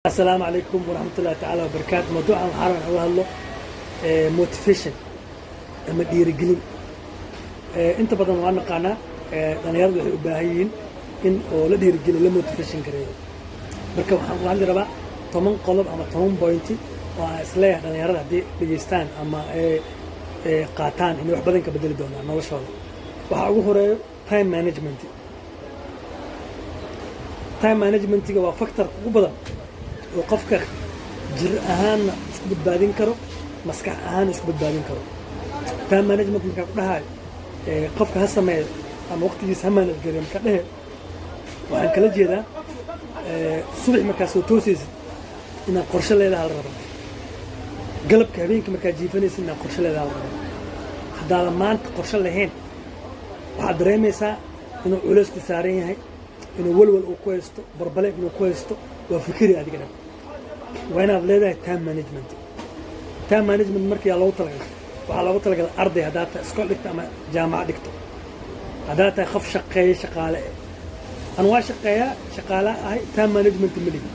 السلام عليكم ورحمة الله تعالى وبركاته. موضوع الحرام هو موتيفيشن أما dhiirigelin inta badan waan naqaanaa dhalinyaradu waxay u baahan yihiin in oo la dhiirigeliyo la motivation gareeyo. Marka waxaan rabaa 10 qodob ama 10 point oo aan isleeyahay dhalinyarada haddii dhageystaan ama qaataan inay wax badan ka bedeli doonaan noloshooda. Waxa ugu horeeyo time management. Time management-ga waa factor ugu badan oo qofka jir ahaan isku badbaadin karo, maskax ahaan isku badbaadin karo. Time management marka ku dhahay qofka ha sameeyo ama waqtigiisa ha manage gareeyo marka dhahe waxaan kala jeedaa subax markaa soo toosaysid inaad qorshe leedahay la rabaa. Galabka habeenkii markaa jiifanaysid inaad qorshe leedahay la rabaa. Haddaadan maanta qorshe lahayn waxaad dareemaysaa inuu culays ku saaran yahay, inuu walwal uu ku haysto, barbaleeg inuu ku haysto, waa fikri adiga dhan. waa inaad leedahay time management. Time management markii loogu talagalay waxaa loogu talagalay arday haddaad tahay iskool dhigto ama jaamacad dhigto, haddaad tahay qof shaqeeya shaqaale aan waa shaqeeyaa shaqaale ahay time management ma lihi.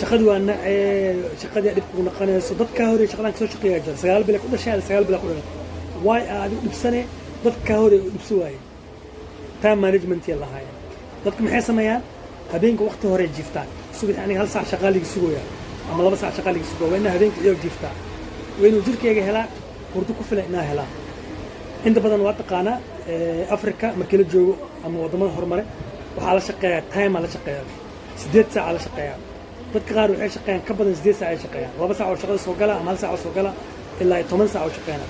Shaqadu waa shaqadii dhib ku noqonayso dadka hore shaqadan ka soo shaqeeyaa jira 9 bil ku dhashay 9 bil ku dhalatay way aad u dhibsanay dadka hore u dhibsu waayay. Time management la hayaa dadka maxay sameeyaan habeenka waqti hore jiiftaan subax aniga hal saac shaqaaliga sugooyaa ama 2 saac shaqaaliga sugoo waa in habeenka iyo jiiftaan waa inuu jirkeyga helaa hurdo ku filan inaa helaa. inta badan waa taqaanaa Afrika markii la joogo ama wadamada horumare waxaa la shaqeeyaa time la shaqeeyaa 8 saac la shaqeeyaa. dadka qaar waxay shaqeeyaan ka badan 8 saac ay shaqeeyaan 2 saac oo shaqada soo gala ama 1 saac oo soo gala ilaa 10 saac oo shaqeeyaan.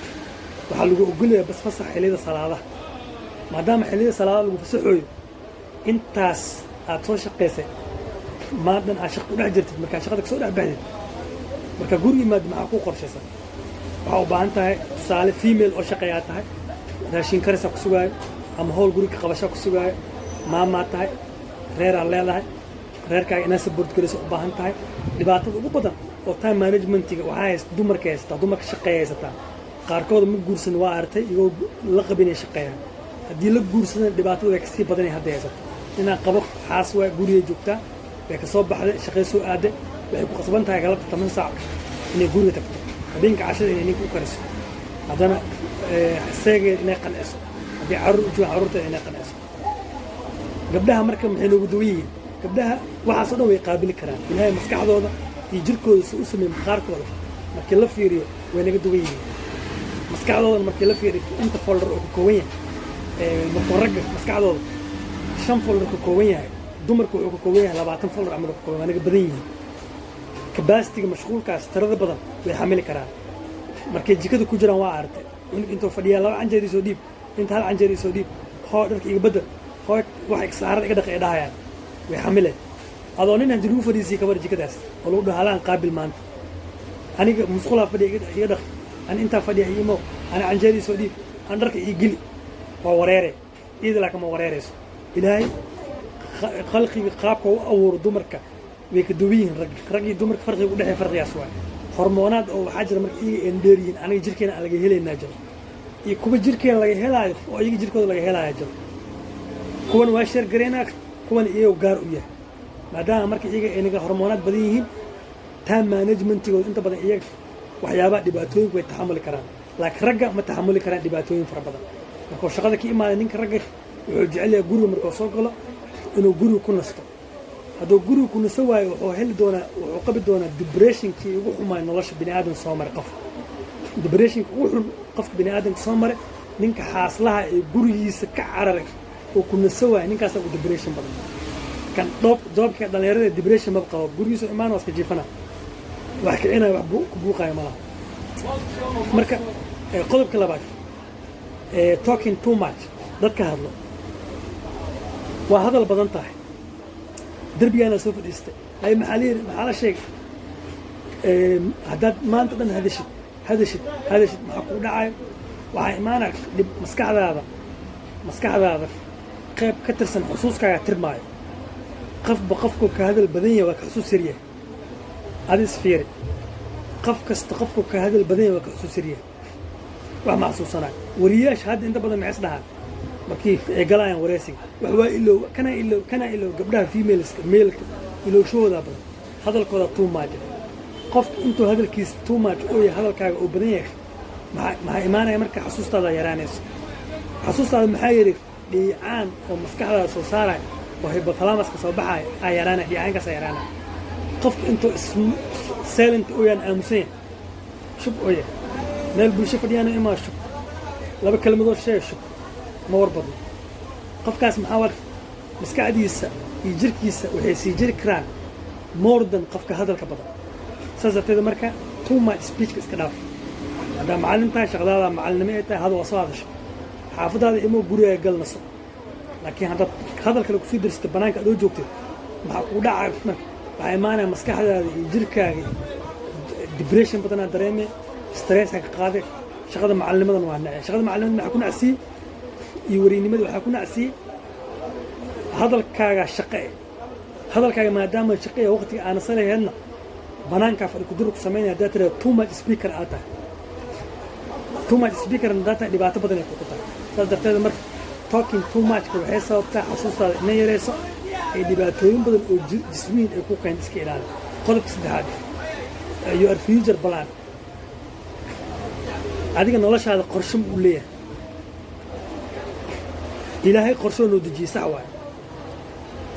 waxaa lagu ogolyahay bas fasax xilliyada salaadaha maadaama xilliyada salaadaha lagu fasaxooyo intaas aad soo shaqeysay maadan aad shaqo u dhex jirtid markaa shaqada ka soo dhex baxdid marka guriga maad maxaa ku qorshaysan waxaa u baahan tahay tusaale female oo shaqeeyaa tahay raashin karisa ku sugaayo ama howl guriga qabasho ku sugaayo maamaa tahay reeraa leedahay reerkaaga inaad support garayso u baahan tahay. dhibaatada ugu badan oo time management-ga waxaa haysta dumarka haystaa dumarka shaqeeya haysataa qaarkooda ma guursan waa artay iyagoo la qabinay shaqeeyaan. haddii la guursadana dhibaatada way kasii badanay hadda haysato inaan qabo xaas waa guriga joogtaa way ka soo baxday shaqay soo aaday waxay ku qasban tahay galabta 8 saac inay guriga tagto habeenka cashada inay ninka u kariso haddana seegeed inay qanciso haddii carruur joogaan carruurta inay qanciso. gabdhaha marka maxay noogu duwan yihiin gabdhaha waxaasoo dhan way qaabili karaan ilaahay maskaxdooda iyo jirkooda si u sameeyay maqaarkooda markii la fiiriyo way naga duwan yihiin. maskaxdooda markii la fiiriyo inta folder oo ka kooban yahay marka ragga maskaxdooda 5 folder ka kooban yahay dumarku wuxuu ka kooban yahay 20 folder ama ka kooban anaga badan yihiin. capacity-ga mashquulkaas tirada badan way xamili karaan. markay jikada ku jiraan waa artay intuu fadhiyaa 2 canjeer soo dhiib inta hal canjeer soo dhiib hoo dharka iga bedel hoo wax saarada iga dhaqay dhahayaan way xamileen. adoo nin hanti lagu fadhiisay kabar jikadaas oo lagu dhahalaan qaabil maanta aniga musqulaha fadhiya iga dhaq aan inta fadhiya iimo ana canjeer soo dhiib aan dharka ii gili waa wareere idila kama wareereyso. ilaahay khalqiga qaabka u abuuro dumarka way ka duwan yihiin rag iyo dumarka farqiga u dhexeeya farqigaas waa hormoonaad oo waxaa jira marka iyaga aan dheeriyin aniga jirkeena aan laga helaynaa jiro iyo kuwa jirkeena laga helaayo oo iyaga jirkooda laga helaayo jiro. kuwan waa sheer gareynaa kuwan iyaga gaar u yahay maadaama marka iyaga inaga hormoonaad badan yihiin time management-gooda inta badan iyaga waxyaabaha dhibaatooyinku way taxamuli karaan laakiin ragga ma taxamuli karaan dhibaatooyin fara badan. markuu shaqada ka imaaday ninka ragga wuxuu jecel yahay guriga markuu soo galo inuu guriga ku nasto. hadduu guriga ku nasto waayo wuxuu qabi doonaa depression-kii ugu xumaay nolosha bini'aadan soo maray qof. depression-ka ugu xun qofka bini'aadanka soo maray ninka xaaslaha ee gurigiisa ka cararay oo ku nasto waayo ninkaas ugu depression badan. kan doobka dhalinyarada depression ma qabo gurigiisa imaan waa iska jiifana wax kicinaya wax ku buuqaya malaha. marka qodobka labaad talking too much dadka hadlo waa hadal badan tahay derbigaana soo fadhiistay hay maxaa la sheegay haddaad maanta dhan hadashid maxaa kuu dhacayo waxaa imaanaya dhib maskaxdaada qayb ka tirsan xusuuskaaga tirmaayo. qofku ka hadal badan yahay waa ka xusuus yaryahay adis fiiri qof kasta qofku ka hadal badan yahay waa ka xusuus yaryahay wax ma xasuusanayo. wariyaasha hadda inta badan maxay isdhahaan markii ay galayaan wareysiga wax waa ilow kana ilow gabdhaha femaleska male ilowshooda badan هذا الكذا تو ماج قف أنتوا هذا الكيس تو ماج أوي هذا الكاج أو بنيه مع إيمانه يمرك حسوس هذا يرانيس حسوس هذا محيرك لعان ومسكح هذا صارع وهي بطلامس كصباح يرانا لعان كسيرانا قف أنتوا سالنت أوي أنا أمسين شوف أوي نال بالشوف دي أنا إما شوف لا بكلم ذو الشيء شوف ما وربط قف كاس محاور مسكح ديسة يجرك يسة وحيس يجرك كران موردن قفك هذا الكبضة سازت هذا مركا تو ما سبيتش كسكناف هذا معلم تاع شغلة معلمية تاع هذا وصادش حافظ هذا إمو بريه قل نص لكن هذا الكلام في درس تبناك أدو جوكتي مع ودا عارف مع إيمانه مسكح هذا يجرك ديبريشن بدنا دريمة ستريس هيك قاعد شغلة معلمة وانا شغلة معلمة حكون عسي يوريني مدو حكون عسي هذا الكاغا شقي هذا الكاغا ما دام الشقي وقتي أنا صار هنا بنان كافر كدرك سمينا داتا تو ماتش سبيكر آتا تو ماتش سبيكر داتا اللي بعتبر إنه كتوتا فدرت مرة talking too much كل حساب بتاع خصوصا نيرسا اللي بعتبرين بدل جسمين يكون كان إسكيلان قلب سدهاد your future plan هذيك النلاش هذا قرشم وليه إلهي قرشون ودجي سعوة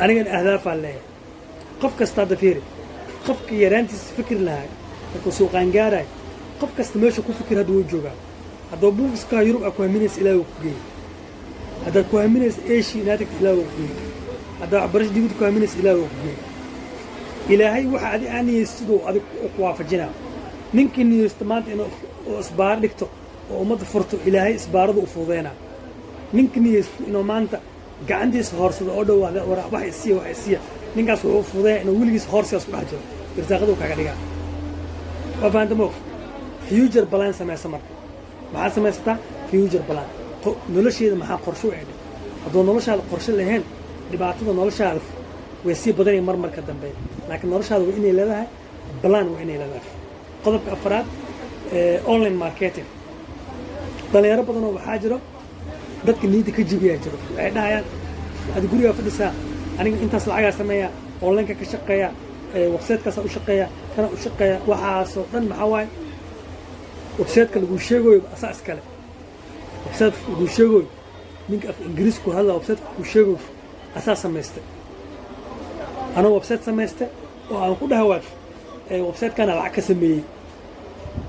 أنا كان أهداف عليه قف كستاد فيري قف يرانتي فكر لها كو سوقان جاراي قف كستمشي كو فكر هذا وجوجا هذا بوكس كا يوروب أكو مينس إلى وقجي هذا كو مينس إيش ناتك إلى وقجي هذا عبرش ديوت كو مينس إلى وقجي إلهي واحد أنا يستدو هذا قوافة جنا ممكن يستمات إنه إصبار لكتو وما تفرطوا إلهي إصباره وفوضينا ممكن إنه ما أنت قاعديس هورس أودو ولا واحد يسيا ninkaas wuxuu fuday inuu wiligiis horsigaas ku dhex jiro irsaaqadu kaga dhigaa waa fahantamoo future plan samaysa marka maxaa samaysataa future plan nolosheeda maxaa qorshe u eedhay hadduu noloshaada qorshe lahayn dhibaatada noloshaada way sii badanay marmarka dambe laakiin noloshaada waa inay leedahay plan waa inay leedahay qodobka afraad online marketing dhalinyaro badanoo waxaa jiro dadka niyadda ka jibiyaa jiro waxay dhahayaan aad guriga fadhisaa aniga intaas lacagaa sameeya online ka shaqeeya website-kaas u shaqeeya kana u shaqeeya waxaasoo dhan maxaa waaye website-ka lagu sheegayo asaas kale website lagu sheegayo ninka af ingiriis ku hadla website-ka lagu sheegayo asaas samaystay anoo website samaystay oo aan ku dhahawaad website-kana lacag ka sameeyey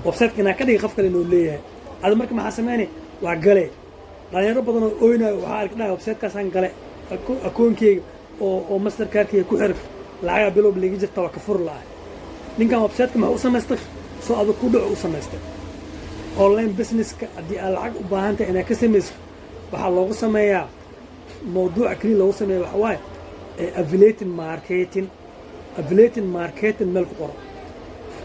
website-kana ka dhigay qof kale inuu leeyahay ada marka maxaa sameynay waa gale dhalinyaro badan oo oynayo waxaa arki dhahay website-kaasaan gale akoonkeyga oo mastercardkeyga ku xirif lacagaa bilow liga jirta waa ka fur lahay ninkan website-ka maxaa u samaystay soo adag ku dhaco u samaystay online businesska haddii aad lacag u baahan tahay inaad ka samayso waxaa loogu sameeyaa mawduuca keliya loogu sameeya waxa waaye affiliating marketing meel ku qoro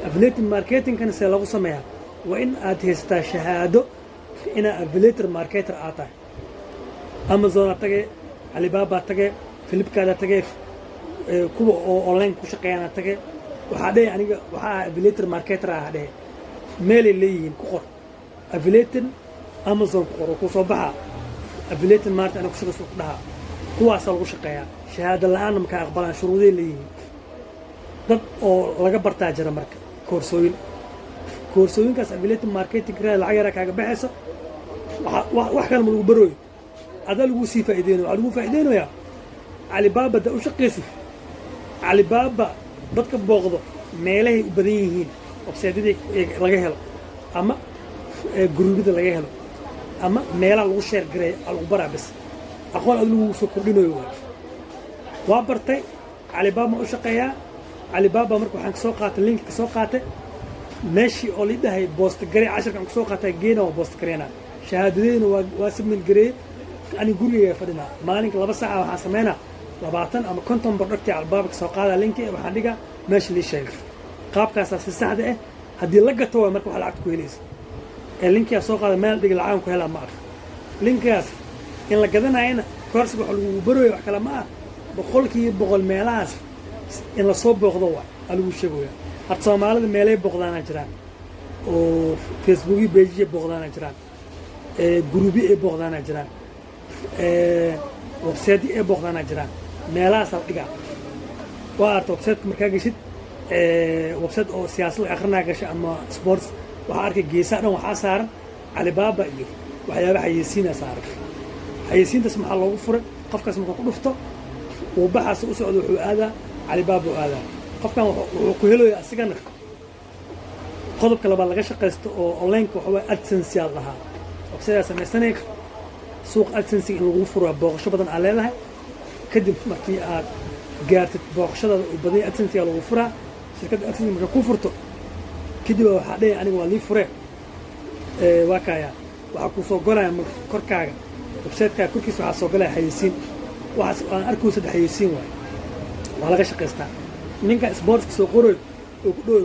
affiliating marketingkana see lagu sameeyaa waa in aad haysataa shahaado inaa affiliator marketer aad tahay amazon tagay alibaba tagay philipkaada tagay kuwa oo online ku shaqeeyana tagay waxaa dhahay aniga waxaa affiliator marketer ah dhahay meelay leeyihiin ku qor affiliating amazon ku qor ku soo baxa affiliating market ana ku shaqeyso ku dhaha kuwaas lagu shaqeeyaa shahaado la'aan ma ka aqbalaan shuruuday leeyihiin dad oo laga bartaa jira marka koorsooyinkaas affiliating marketing lacag yar kaaga baxayso wax kale ma lagu barooyo adaa lagu sii faa'iideynayo waxaa lagu faa'iideynayaa alibaba da u shaqeysi alibaba dadka booqdo meelahay u badan yihiin website-yada laga helo ama gurubyada laga helo ama meelaha lagu sheer gareeyo lagu baraa bas aqoon aad lagu soo kordhinayo waa bartay alibaba u shaqeeyaa alibaba marka waxaan kasoo qaatay link kasoo qaatay meeshii oo la dhahay boost garee casharkan kasoo qaatay geena waa boost gareena shahaadadeedina waa submit garee ani guriga fadhina maalinka 2 saac waxaan sameynaa 20 ama 50 product albaabka soo qaada linki waxaan dhigaa meesha la sheegay qaabkaas si sax ah hadii la gato waa marka wax lacag ku helayso linki soo qaada meel dhig lacag ku helaa ma arka linkaas in la gadanayna course waxa lagu barooyo wax kala ma ah boqol meelahaas in la soo booqdo waa lagu sheegayaa had Soomaalida meelay booqdaan jiraan oo Facebook page booqdaan jiraan group ay booqdaan jiraan website ay booqdaan jiraan meelahaas la dhigaa waa arto website markaa gashid website oo siyaasad la akrinaya gasha ama sports waxaa arkay geesaha dhan waxaa saaran Alibaba iyo waxyaabaha xayeysiina saaran xayeysiintaas maxaa loogu furay qofkaas marka ku dhufto uu baxaas u socdo wuxuu aadaa Alibaba u aadaa qofkan wuxuu ku helayaa asigana qodobka labaad laga shaqeysto oo online waxa way AdSense yaal lahaa website samaysanay suuq AdSense in lagu furo booqasho badan aan leedahay kadib markii aad gaartid booqashada u badan AdSense yaal lagu furaa shirkadda AdSense marka ku furto kadib waxaa dhigay aniga waa lii fure waa kaya waxaa ku soo golaya korkaaga website-ka korkiisa waxaa soo galaya xayeysiin waxaas aan arkuu saddex xayeysiin waay waa laga shaqeystaa ninka sportska soo qoray oo ku dhow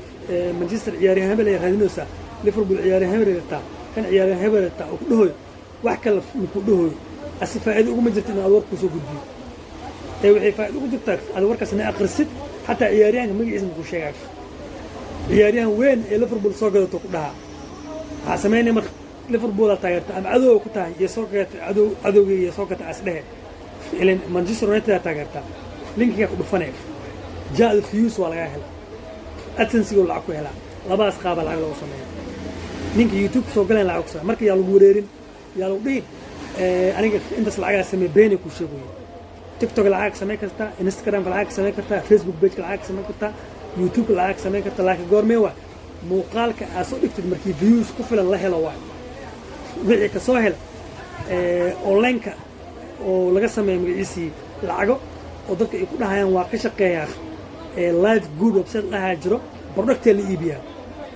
Manchester ciyaaryahan hebel ay raadinaysaa Liverpool ciyaaryahan hebel ay kan ciyaaryahan hebel ay oo ku dhahoy wax kale ku dhahoy asi faa'iido ugu ma jirto in aad warku soo gudbiyo waxay faa'iido ugu jirtaa aad warkaasna akhrisid xataa ciyaaryahanka magaciisa ku sheegay ciyaaryahan weyn ee Liverpool soo gadato ku dhaha waxa sameynay mar Liverpool taageerta ama cadow ku tahay iyo soo gadato cadowga iyo soo gadato asdhehe ileen Manchester United taageerta linkiga ku dhufanay jaad fuse waa laga helay AdSense oo lacag ku helaa labaas qaab lacag loo sameeyo ninka YouTube soo galeen lacag ku sameeyo markii yaa lagu wareerin yaa lagu dhihin aniga intaas lacag sameey been ku sheegayo TikTok lacag sameey kartaa Instagram lacag sameey kartaa Facebook page lacag sameey kartaa YouTube lacag sameey kartaa laakiin goormee waa muuqaalka aad soo dhigtid markii views ku filan la helo waa wixii ka soo hel online-ka oo laga sameeyo magaciisii lacago oo dadka ay ku dhahayaan waa ka shaqeeyaan live good website lahaa jiro product la iibiyaa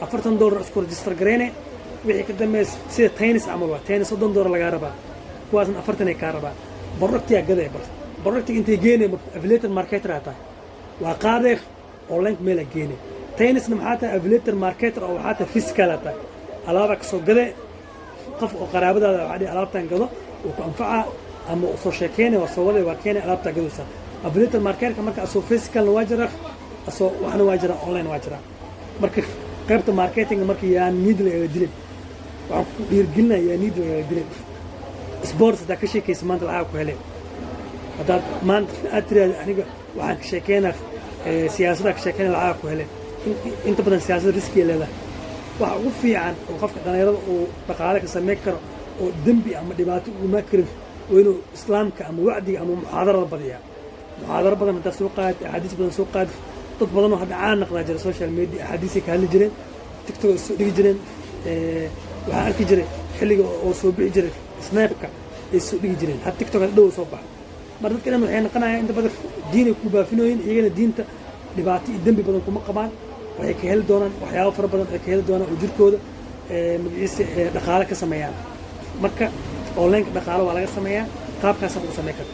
$40 isku register gareene wixii ka dambeys sida tennis amal waa tennis $30 laga rabaa kuwaasna 40 ay ka rabaa product yaa gaday bar product intay geenay affiliate marketer ata waa qaadey online meel ay geenay tennisna maxaa tahay affiliate marketer oo waxaa tahay physical ata alaaba ka soo gaday qof oo qaraabadaada waxa dhig alaabtan gado oo ku anfaca ama soo sheekeynay waa soo waday waa keenay alaabta gadaysa affiliate marketer marka soo physical waa jira asoo waxna waa jira online waa jira marka qaybta marketing markii yaan need la dilin waxaan ku dhiirgelinayaa need la dilin sports da ka sheekaysa maanta lacag ku helay hadda maanta aad tiraahdo aniga waxaan ka sheekeynaa siyaasadda ka sheekeynaa lacag ku helay inta badan siyaasadda riski leedahay waxa ugu fiican oo qofka dhalinyarada uu dhaqaale ka sameyn karo oo dambi ama dhibaato ugu ma karin oo inuu islaamka ama wacdiga ama muxaadarada badiyaa muxaadaro badan hadda soo qaad axaadiis badan soo qaad dad badan oo hadda caan noqdaa jira social media axaadiis ka hadli jireen TikTok soo dhigi jireen waxaan arki jiray xilliga oo soo bixi jiray snapka ay soo dhigi jireen had TikTok dhow soo baxay mar dadka dhan waxay noqonayaan inta badan diin ay ku baafinooyin iyagana diinta dhibaato iyo dambi badan kuma qabaan waxay ka heli doonaan waxyaabo fara badan ay ka heli doonaan oo jirkooda magaciisa dhaqaale ka sameeyaan marka online dhaqaale waa laga sameeyaa qaabkaas aan u sameyn kartaa